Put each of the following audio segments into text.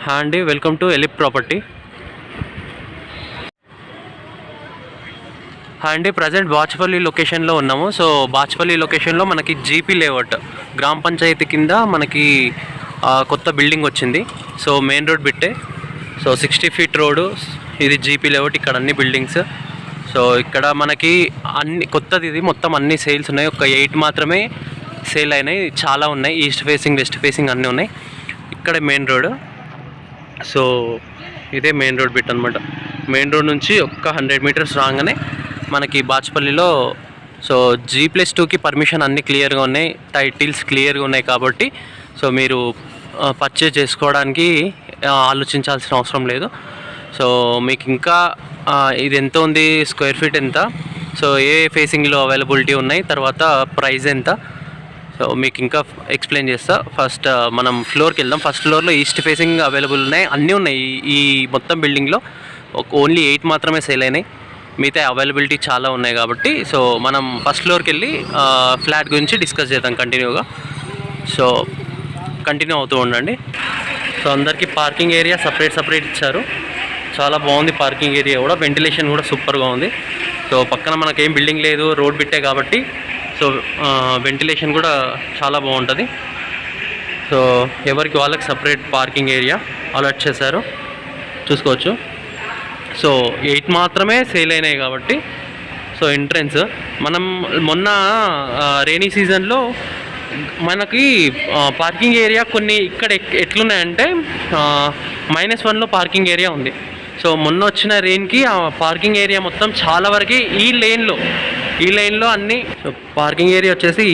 Hi అండి, welcome to ఎలిప్ property. Hi అండి, present Bachupally లొకేషన్లో ఉన్నాము. సో బాచ్పల్లి లొకేషన్లో మనకి జీపీ లేఅవుట్ గ్రామ పంచాయతీ కింద మనకి కొత్త బిల్డింగ్ వచ్చింది. సో మెయిన్ రోడ్ బిట్టే. సో 60 ఫీట్ రోడ్డు, ఇది జీపీ లేఅవుట్. ఇక్కడ అన్ని బిల్డింగ్స్. సో ఇక్కడ మనకి అన్ని కొత్తది, ఇది మొత్తం అన్ని సేల్స్ ఉన్నాయి. ఒక 8 మాత్రమే సేల్ అయినాయి, చాలా ఉన్నాయి. ఈస్ట్ ఫేసింగ్, వెస్ట్ ఫేసింగ్ అన్నీ ఉన్నాయి. ఇక్కడ మెయిన్ రోడ్. సో ఇదే మెయిన్ రోడ్ బిట్ అనమాట. మెయిన్ రోడ్ నుంచి ఒక్క 100 మీటర్స్ రాగానే మనకి బాచ్పల్లిలో సో G+2కి పర్మిషన్ అన్నీ క్లియర్గా ఉన్నాయి, టైటిల్స్ క్లియర్గా ఉన్నాయి. కాబట్టి సో మీరు పర్చేజ్ చేసుకోవడానికి ఆలోచించాల్సిన అవసరం లేదు. సో మీకు ఇంకా ఇది ఎంత ఉంది, స్క్వేర్ ఫీట్ ఎంత, సో ఏ ఫేసింగ్లో అవైలబిలిటీ ఉన్నాయి, తర్వాత ప్రైస్ ఎంత, సో మీకు ఇంకా ఎక్స్ప్లెయిన్ చేస్తా. ఫస్ట్ మనం ఫ్లోర్కి వెళ్దాం. ఫస్ట్ ఫ్లోర్లో ఈస్ట్ ఫేసింగ్ అవైలబుల్ ఉన్నాయి, అన్నీ ఉన్నాయి. ఈ మొత్తం బిల్డింగ్లో ఓన్లీ 8 మాత్రమే సేల్ అయినాయి, మిగతా అవైలబిలిటీ చాలా ఉన్నాయి. కాబట్టి సో మనం ఫస్ట్ ఫ్లోర్కి వెళ్ళి ఫ్లాట్ గురించి డిస్కస్ చేద్దాం కంటిన్యూగా. సో కంటిన్యూ అవుతూ ఉండండి. సో అందరికీ పార్కింగ్ ఏరియా సపరేట్ ఇచ్చారు. చాలా బాగుంది పార్కింగ్ ఏరియా కూడా. వెంటిలేషన్ కూడా సూపర్గా ఉంది. సో పక్కన మనకేం బిల్డింగ్ లేదు, రోడ్ బిట్టే కాబట్టి సో వెంటిలేషన్ కూడా చాలా బాగుంటుంది. సో ఎవరికి వాళ్ళకి సపరేట్ పార్కింగ్ ఏరియా అలాట్ చేశారు, చూసుకోవచ్చు. సో 8 మాత్రమే సేల్ అయినాయి కాబట్టి సో ఎంట్రన్స్ మనం మొన్న రైనీ సీజన్లో మనకి పార్కింగ్ ఏరియా కొన్ని ఇక్కడ ఎట్లున్నాయంటే -1లో పార్కింగ్ ఏరియా ఉంది. సో మొన్న వచ్చిన రెయిన్కి ఆ పార్కింగ్ ఏరియా మొత్తం చాలా వరకు ఈ లైన్లో అన్ని పార్కింగ్ ఏరియా వచ్చేసి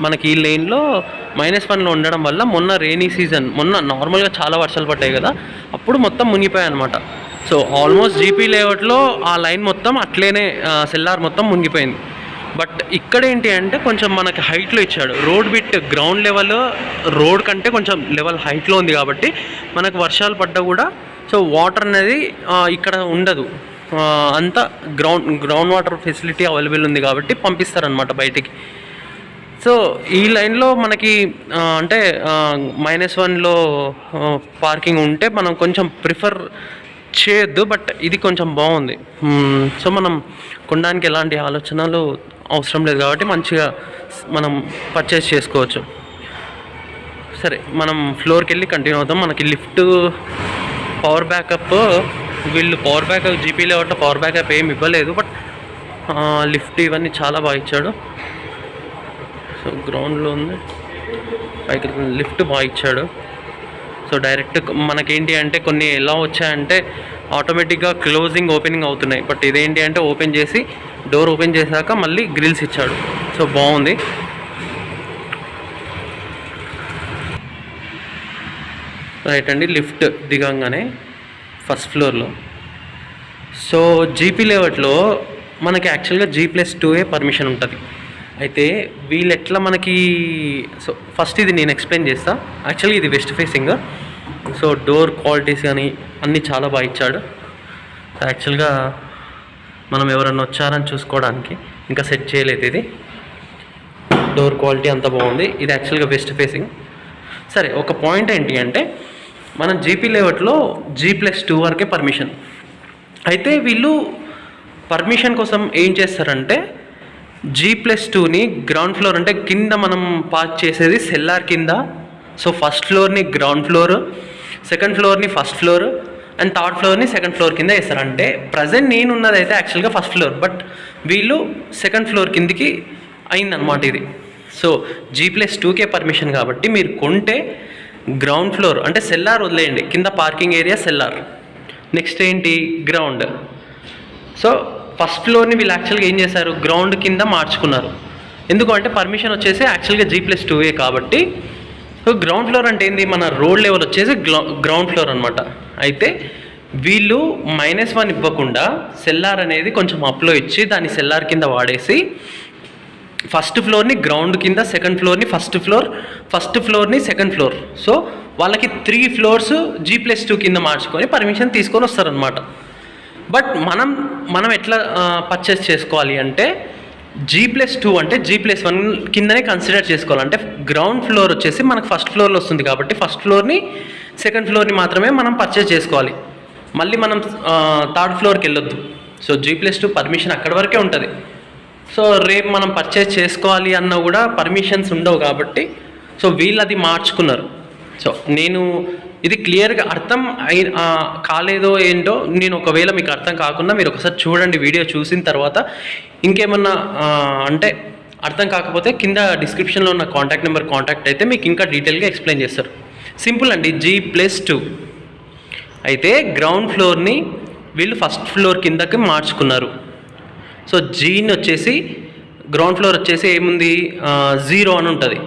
మనకి ఈ లైన్లో -1లో ఉండడం వల్ల మొన్న రైనీ సీజన్, మొన్న నార్మల్గా చాలా వర్షాలు పడ్డాయి కదా, అప్పుడు మొత్తం మునిగిపోయాయి అనమాట. సో ఆల్మోస్ట్ జీపీ లేఅవుట్లో ఆ లైన్ మొత్తం అట్లేనే సెల్లార్ మొత్తం మునిగిపోయింది. బట్ ఇక్కడ ఏంటి అంటే కొంచెం మనకి హైట్లో ఇచ్చాడు. Road bit ground level, road కంటే కొంచెం లెవెల్ హైట్లో ఉంది కాబట్టి మనకు వర్షాలు పడ్డా కూడా సో వాటర్ అనేది ఇక్కడ ఉండదు. అంతా గ్రౌండ్ వాటర్ ఫెసిలిటీ అవైలబుల్ ఉంది కాబట్టి పంపిస్తారనమాట బయటికి. సో ఈ లైన్లో మనకి అంటే -1లో పార్కింగ్ ఉంటే మనం కొంచెం ప్రిఫర్ చేయొద్దు. బట్ ఇది కొంచెం బాగుంది. సో మనం కొనడానికి ఎలాంటి ఆలోచనలు అవసరం లేదు కాబట్టి మంచిగా మనం పర్చేస్ చేసుకోవచ్చు. సరే, మనం ఫ్లోర్కి వెళ్ళి కంటిన్యూ అవుతాం. మనకి లిఫ్ట్, పవర్ బ్యాకప్, వీళ్ళు పవర్ బ్యాకప్ జీపీ లేఅవుట్లో పవర్ బ్యాకప్ ఏమి ఇవ్వలేదు. బట్ లిఫ్ట్ ఇవన్నీ చాలా బాగా ఇచ్చాడు. సో గ్రౌండ్లో ఉంది, పైకి లిఫ్ట్ బాగా ఇచ్చాడు. సో డైరెక్ట్ మనకేంటి అంటే కొన్ని ఎలా వచ్చాయంటే ఆటోమేటిక్గా క్లోజింగ్ ఓపెనింగ్ అవుతున్నాయి. బట్ ఇదేంటి అంటే ఓపెన్ చేసి డోర్ ఓపెన్ చేశాక మళ్ళీ గ్రిల్స్ ఇచ్చాడు. సో బాగుంది. రైట్ అండి, లిఫ్ట్ దిగంగానే ఫస్ట్ ఫ్లోర్లో. సో జీపీ లేఅవుట్లో మనకి యాక్చువల్గా G+2 పర్మిషన్ ఉంటుంది. అయితే వీళ్ళు ఎట్లా మనకి సో ఫస్ట్ ఇది నేను ఎక్స్ప్లెయిన్ చేస్తా. యాక్చువల్లీ ఇది west facing. So door qualities కానీ అన్నీ చాలా బాగా ఇచ్చాడు. యాక్చువల్గా మనం ఎవరన్నా వచ్చారని చూసుకోవడానికి ఇంకా సెట్ చేయలేదు. ఇది డోర్ క్వాలిటీ అంతా బాగుంది. ఇది యాక్చువల్గా వెస్ట్ ఫేసింగ్. సరే, ఒక పాయింట్ ఏంటి అంటే మనం జీపీ లేఅవుట్లో G+2 వరకే పర్మిషన్. అయితే వీళ్ళు పర్మిషన్ కోసం ఏం చేస్తారంటే G+2ని గ్రౌండ్ ఫ్లోర్, అంటే కింద మనం పార్క్ చేసేది సెల్లార్ కింద. సో ఫస్ట్ ఫ్లోర్ని గ్రౌండ్ ఫ్లోర్, సెకండ్ ఫ్లోర్ని ఫస్ట్ ఫ్లోర్, అండ్ థర్డ్ ఫ్లోర్ని సెకండ్ ఫ్లోర్ కింద వేస్తారు. అంటే ప్రజెంట్ నేనున్నది అయితే యాక్చువల్గా ఫస్ట్ ఫ్లోర్, బట్ వీళ్ళు సెకండ్ ఫ్లోర్ కిందికి అయిందనమాట ఇది. సో G+2కే పర్మిషన్ కాబట్టి మీరు కొంటే గ్రౌండ్ ఫ్లోర్ అంటే సెల్లార్ వదిలేయండి, కింద పార్కింగ్ ఏరియా సెల్లార్, నెక్స్ట్ ఏంటి గ్రౌండ్. సో ఫస్ట్ ఫ్లోర్ని వీళ్ళు యాక్చువల్గా ఏం చేశారు, గ్రౌండ్ కింద మార్చుకున్నారు. ఎందుకంటే పర్మిషన్ వచ్చేసి యాక్చువల్గా G+2 కాబట్టి. సో గ్రౌండ్ ఫ్లోర్ అంటే ఏంది, మన రోడ్ లెవెల్ వచ్చేసి గ్రౌండ్ ఫ్లోర్ అనమాట. అయితే వీళ్ళు -1 ఇవ్వకుండా సెల్లార్ అనేది కొంచెం అప్లో ఇచ్చి దాన్ని సెల్లార్ కింద వాడేసి ఫస్ట్ ఫ్లోర్ని గ్రౌండ్ కింద, సెకండ్ ఫ్లోర్ని ఫస్ట్ ఫ్లోర్, ఫస్ట్ ఫ్లోర్ని సెకండ్ ఫ్లోర్. సో వాళ్ళకి 3 ఫ్లోర్స్ G+2 కింద మార్చుకొని పర్మిషన్ తీసుకొని వస్తారనమాట. బట్ మనం ఎట్లా పర్చేస్ చేసుకోవాలి అంటే G+2 అంటే G+1 కిందనే కన్సిడర్ చేసుకోవాలి. అంటే గ్రౌండ్ ఫ్లోర్ వచ్చేసి మనకు ఫస్ట్ ఫ్లోర్లో వస్తుంది కాబట్టి ఫస్ట్ ఫ్లోర్ని సెకండ్ ఫ్లోర్ని మాత్రమే మనం పర్చేజ్ చేసుకోవాలి. మళ్ళీ మనం థర్డ్ ఫ్లోర్కి వెళ్ళొద్దు. సో G+2 పర్మిషన్ అక్కడి వరకే ఉంటుంది. సో రేపు మనం పర్చేజ్ చేసుకోవాలి అన్నా కూడా పర్మిషన్స్ ఉండవు కాబట్టి సో వీళ్ళు అది మార్చుకున్నారు. సో నేను ఇది క్లియర్గా అర్థం కాలేదో ఏంటో, నేను ఒకవేళ మీకు అర్థం కాకుండా మీరు ఒకసారి చూడండి, వీడియో చూసిన తర్వాత ఇంకేమన్నా అంటే అర్థం కాకపోతే కింద డిస్క్రిప్షన్లో ఉన్న కాంటాక్ట్ నెంబర్ కాంటాక్ట్ అయితే మీకు ఇంకా డీటెయిల్గా ఎక్స్ప్లెయిన్ చేస్తారు. సింపుల్ అండి. G+2 అయితే గ్రౌండ్ ఫ్లోర్ని వీళ్ళు ఫస్ట్ ఫ్లోర్ కిందకి మార్చుకున్నారు. సో జీని వచ్చేసి గ్రౌండ్ ఫ్లోర్ వచ్చేసి ఏముంది 0 అని ఉంటుంది.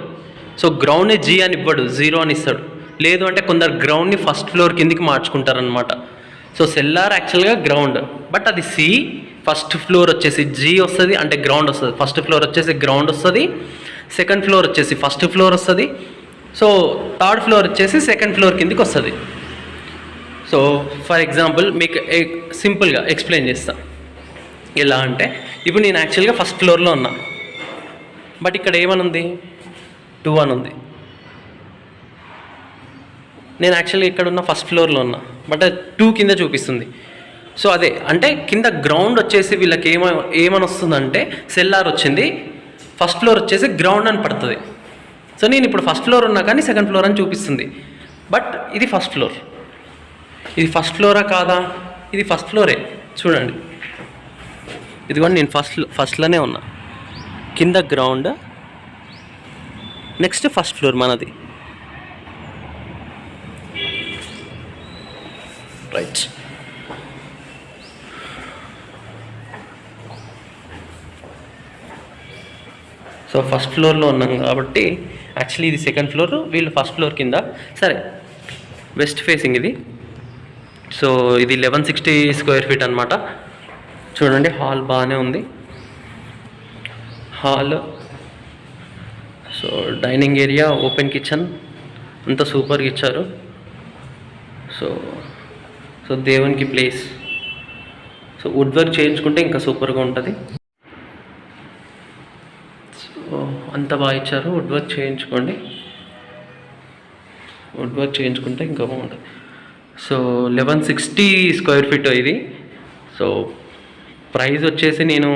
సో గ్రౌండ్ని G అని ఇవ్వడు, 0 అని ఇస్తాడు. లేదు అంటే కొందరు గ్రౌండ్ని ఫస్ట్ ఫ్లోర్ కిందికి మార్చుకుంటారనమాట. సో సెల్లార్ యాక్చువల్గా గ్రౌండ్, బట్ అది C. ఫస్ట్ ఫ్లోర్ వచ్చేసి G వస్తుంది, అంటే గ్రౌండ్ వస్తుంది. ఫస్ట్ ఫ్లోర్ వచ్చేసి గ్రౌండ్ వస్తుంది, సెకండ్ ఫ్లోర్ వచ్చేసి ఫస్ట్ ఫ్లోర్ వస్తుంది. సో థర్డ్ ఫ్లోర్ వచ్చేసి సెకండ్ ఫ్లోర్ కిందికి వస్తుంది. సో ఫర్ ఎగ్జాంపుల్ మీకు సింపుల్గా ఎక్స్ప్లెయిన్ చేస్తాను. ఎలా అంటే ఇప్పుడు నేను యాక్చువల్గా ఫస్ట్ ఫ్లోర్లో ఉన్నా, బట్ ఇక్కడ ఏమని ఉంది 2 అని ఉంది. నేను యాక్చువల్గా ఇక్కడ ఉన్న ఫస్ట్ ఫ్లోర్లో ఉన్నా, బట్ 2 కింద చూపిస్తుంది. సో అదే అంటే కింద గ్రౌండ్ వచ్చేసి వీళ్ళకి ఏమని వస్తుందంటే సెల్లార్ వచ్చింది, ఫస్ట్ ఫ్లోర్ వచ్చేసి గ్రౌండ్ అని పడుతుంది. సో నేను ఇప్పుడు ఫస్ట్ ఫ్లోర్ ఉన్నా కానీ సెకండ్ ఫ్లోర్ అని చూపిస్తుంది, బట్ ఇది ఫస్ట్ ఫ్లోర్. ఇది ఫస్ట్ ఫ్లోరా కాదా? ఇది ఫస్ట్ ఫ్లోరే. చూడండి, ఇదిగోండి నేను ఫస్ట్లోనే ఉన్నా, కింద గ్రౌండ్, నెక్స్ట్ ఫస్ట్ ఫ్లోర్ మనది. రైట్. సో ఫస్ట్ ఫ్లోర్లో ఉన్నాం కాబట్టి యాక్చువల్లీ ఇది సెకండ్ ఫ్లోర్, వీళ్ళు ఫస్ట్ ఫ్లోర్ కింద. సరే, వెస్ట్ ఫేసింగ్ ఇది. సో ఇది 1160 స్క్వేర్ ఫీట్ అనమాట. చూడండి, హాల్ బాగానే ఉంది. Hall, so dining area, open kitchen అంతా సూపర్గా ఇచ్చారు. సో దేవునికి ప్లేస్. సో వుడ్ వర్క్ చేయించుకుంటే ఇంకా సూపర్గా ఉంటుంది. సో అంత బాగా ఇచ్చారు. వుడ్ వర్క్ చేయించుకోండి, వుడ్ వర్క్ చేయించుకుంటే ఇంకా బాగుంటుంది. సో 1160 స్క్వేర్ ఫీట్ ఇది. సో ప్రైస్ వచ్చేసి నేను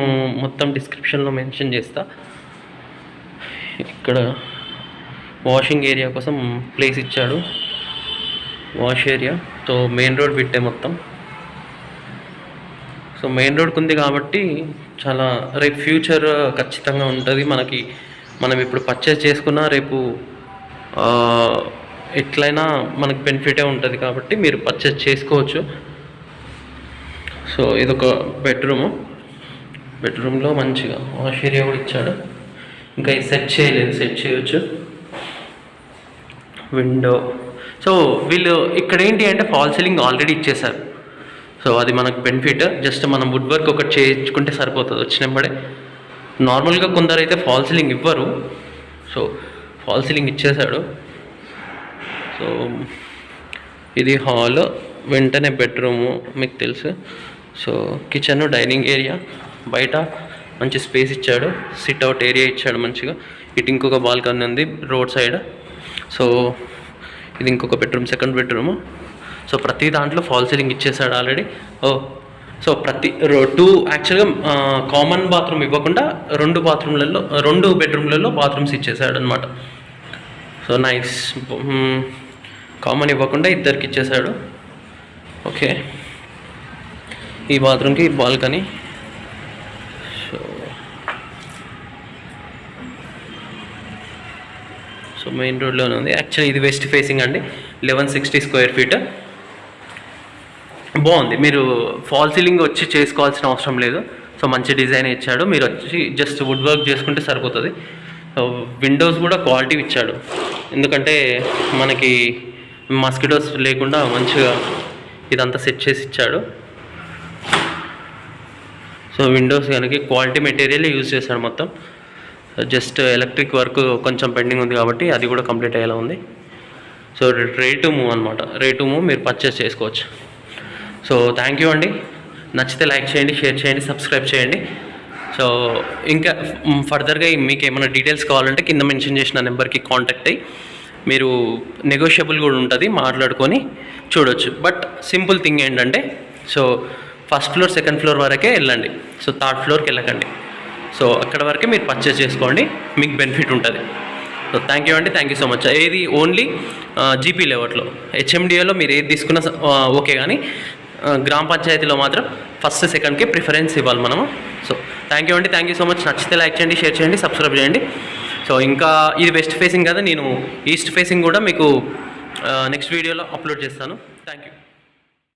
మొత్తం డిస్క్రిప్షన్లో మెన్షన్ చేస్తా. ఇక్కడ వాషింగ్ ఏరియా కోసం ప్లేస్ ఇచ్చాడు, wash area. So main road బిట్టే మొత్తం. సో మెయిన్ రోడ్కి ఉంది కాబట్టి చాలా రేపు ఫ్యూచర్ ఖచ్చితంగా ఉంటుంది మనకి. మనం ఇప్పుడు పర్చేస్ చేసుకున్నా రేపు ఎట్లయినా మనకు బెనిఫిటే ఉంటుంది కాబట్టి మీరు పర్చేస్ చేసుకోవచ్చు. సో ఇదొక బెడ్రూమ్లో మంచిగా వాష్ ఏరియా కూడా ఇచ్చాడు. ఇంకా ఇది సెట్ చేయలేదు, సెట్ చేయవచ్చు. విండో. సో వీళ్ళు ఇక్కడ ఏంటి అంటే ఫాల్ సీలింగ్ ఆల్రెడీ ఇచ్చేసారు. సో అది మనకు బెనిఫిట్. జస్ట్ మనం వుడ్ వర్క్ ఒకటి చేయించుకుంటే సరిపోతుంది వచ్చినప్పుడే. నార్మల్గా కొందరైతే ఫాల్ సీలింగ్ ఇవ్వరు. సో ఫాల్ సీలింగ్ ఇచ్చేసాడు. సో ఇది హాల్, వెంటనే బెడ్రూము మీకు తెలుసు. సో కిచెన్, డైనింగ్ ఏరియా, బయట మంచి స్పేస్ ఇచ్చాడు, సిట్ అవుట్ ఏరియా ఇచ్చాడు మంచిగా. ఇటు ఇంకొక బాల్కనీ ఉంది రోడ్ సైడ్. సో ఇది ఇంకొక బెడ్రూమ్, సెకండ్ బెడ్రూము. సో ప్రతి దాంట్లో ఫాల్ సీలింగ్ ఇచ్చేసాడు ఆల్రెడీ. సో ప్రతి 2 యాక్చువల్గా కామన్ బాత్రూమ్ ఇవ్వకుండా 2 బెడ్రూమ్లలో బాత్రూమ్స్ ఇచ్చేసాడు అనమాట. So nice. కామన్ ఇవ్వకుండా ఇద్దరికి ఇచ్చేసాడు. ఓకే, ఈ బాత్రూమ్కి బాల్కనీ. సో మెయిన్ రోడ్లోనే ఉంది. యాక్చువల్లీ ఇది వెస్ట్ ఫేసింగ్ అండి. 1160 స్క్వేర్ ఫీట్. బాగుంది. మీరు ఫాల్ సీలింగ్ వచ్చి చేసుకోవాల్సిన అవసరం లేదు. సో మంచి డిజైన్ ఇచ్చాడు. మీరు వచ్చి జస్ట్ వుడ్ వర్క్ చేసుకుంటే సరిపోతుంది. విండోస్ కూడా క్వాలిటీ ఇచ్చాడు, ఎందుకంటే మనకి మస్కిటోస్ లేకుండా మంచిగా ఇదంతా సెట్ చేసి ఇచ్చాడు. సో విండోస్ కనుక క్వాలిటీ మెటీరియల్ యూజ్ చేశాడు మొత్తం. జస్ట్ ఎలక్ట్రిక్ వర్క్ కొంచెం పెండింగ్ ఉంది కాబట్టి అది కూడా కంప్లీట్ అయ్యేలా ఉంది. సో రెడీ టు మూవ్ అనమాట. రెడీ టు మూవ్, మీరు పర్చేస్ చేసుకోవచ్చు. సో థ్యాంక్ యూ అండి. నచ్చితే లైక్ చేయండి, షేర్ చేయండి, సబ్స్క్రైబ్ చేయండి. సో ఇంకా ఫర్దర్గా మీకు ఏమైనా డీటెయిల్స్ కావాలంటే కింద మెన్షన్ చేసిన నెంబర్కి కాంటాక్ట్ అయ్యి మీరు నెగోషియబుల్ కూడా ఉంటుంది, మాట్లాడుకొని చూడొచ్చు. బట్ సింపుల్ థింగ్ ఏంటంటే so first floor second floor వరకే వెళ్ళండి, సో థర్డ్ ఫ్లోర్కి వెళ్ళకండి. సో అక్కడ వరకే మీరు పర్చేస్ చేసుకోండి, మీకు బెనిఫిట్ ఉంటుంది. సో థ్యాంక్ యూ అండి, థ్యాంక్ యూ సో మచ్. ఏది ఓన్లీ జీపీ లేఅవుట్లో, హెచ్ఎండిఏలో మీరు ఏది తీసుకున్నా ఓకే, కానీ గ్రామ పంచాయతీలో మాత్రం ఫస్ట్ సెకండ్కి ప్రిఫరెన్స్ ఇవ్వాలి మనము. సో థ్యాంక్ యూ అండి, థ్యాంక్ యూ సో మచ్. నచ్చితే లైక్ చేయండి, షేర్ చేయండి, సబ్స్క్రైబ్ చేయండి. సో ఇంకా ఇది వెస్ట్ ఫేసింగ్ కదా, నేను ఈస్ట్ ఫేసింగ్ కూడా మీకు నెక్స్ట్ వీడియోలో అప్లోడ్ చేస్తాను. Thank you.